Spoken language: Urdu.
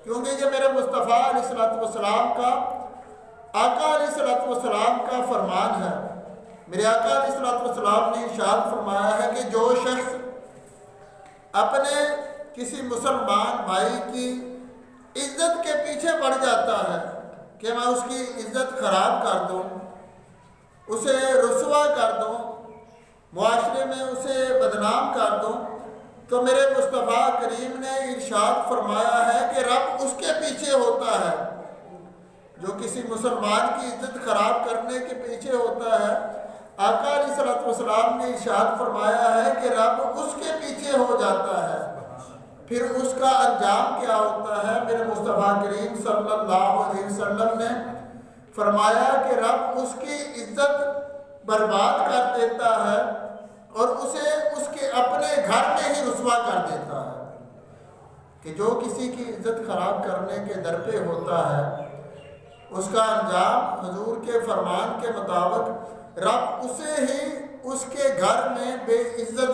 کیونکہ یہ میرے مصطفیٰ علیہ الصلوۃ والسلام کا، آقا علیہ الصلوۃ والسلام کا فرمان ہے۔ میرے آقا علیہ الصلوۃ والسلام نے ارشاد فرمایا ہے کہ جو شخص اپنے کسی مسلمان بھائی کی عزت کے پیچھے پڑ جاتا ہے کہ میں اس کی عزت خراب کر دوں، اسے رسوا کر دوں، معاشرے میں اسے بدنام کر دوں، تو میرے مصطفیٰ کریم نے ارشاد فرمایا ہے کہ رب اس کے پیچھے ہوتا ہے۔ جو کسی مسلمان کی عزت خراب کرنے کے پیچھے ہوتا ہے، آقا علیہ الصلوۃ والسلام نے ارشاد فرمایا ہے کہ رب اس کے پیچھے ہو جاتا ہے۔ پھر اس کا انجام کیا ہوتا ہے؟ میرے مصطفیٰ کریم صلی اللہ علیہ وسلم نے فرمایا کہ رب اس کی عزت برباد کر دیتا ہے اور اسے اس کے اپنے گھر میں ہی رسوا کر دیتا ہے۔ کہ جو کسی کی عزت خراب کرنے کے در پہ ہوتا ہے، اس کا انجام حضور کے فرمان کے مطابق رب اسے ہی اس کے گھر میں بے عزت